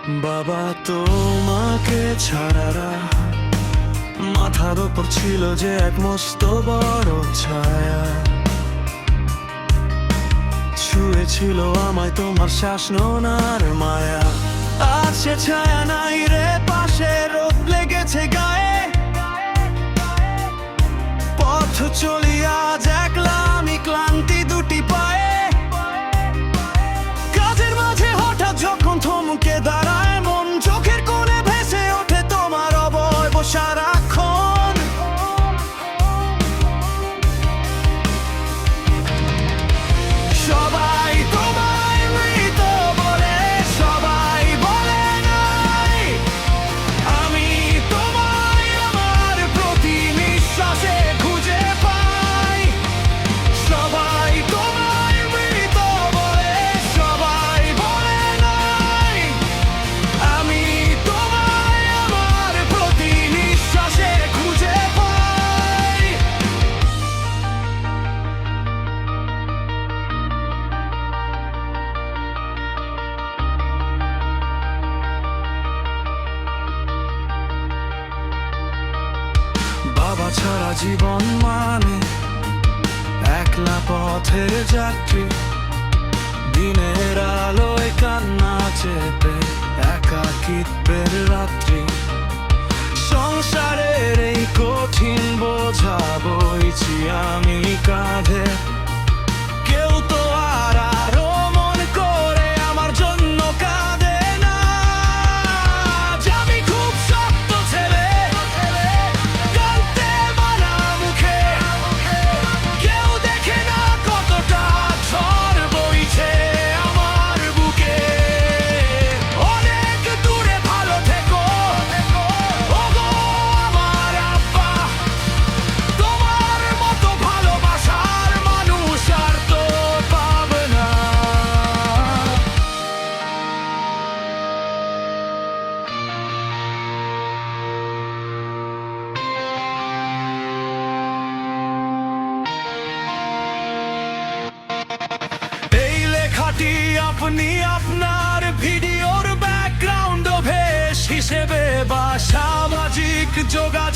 বাবা তোমাকে ছাড়ারা মাথার ওপর ছিল যে এক মস্ত বড় ছায়া, ছুঁয়েছিল আমায় তোমার শ্বাস নোনার মায়া। আজ সে ছায়া নাই রে পাশে, রোদ লেগেছে গায়ে, পথ চলি আজ একলা আমি, ক্লান্তি দুটি পায়ে। কাজের মাঝে হঠাৎ যখন থমকে দাঁড়ায় মন, চোখের কোণে ভেসে ওঠে তোমার অবয়ব সারাক্ষণ। সবাই তোমায় মৃত বলে, সবাই বলে নাই, আমি তোমায় আমার প্রতি নিঃশ্বাসে খুঁজে পাই। সবাই তোমায় মৃত বলে, সবাই বলে নাই, আমি তোমায় আমার প্রতি নিঃশ্বাসে খুঁজে পাই। বাবা ছাড়া জীবন মানে একলা পথের যাত্রী, দিনের আলোয় কান্না চেপে একাকিত্বের রাত্রি। সংসারের এই কঠিন বোঝা বইছি আমি কাঁধে, কেউ তো আর আরো মন করে আমার জন্য কাঁদে না। আমি খুব শক্ত ছেলে, কাঁদতে মানা মুখে, কেউ দেখে না কতটা ঝড় বইছে আমার বুকে। অনেক দূরে ভালো থেকো ওগো আমার আব্বা, তোমার মতো ভালোবাসার মানুষ আর তো পাবে না। এই লেখাটি আপনি আপনার ভিডিওর ব্যাকগ্রাউন্ড ভেস হিসেবে বা সামাজিক যোগাযোগ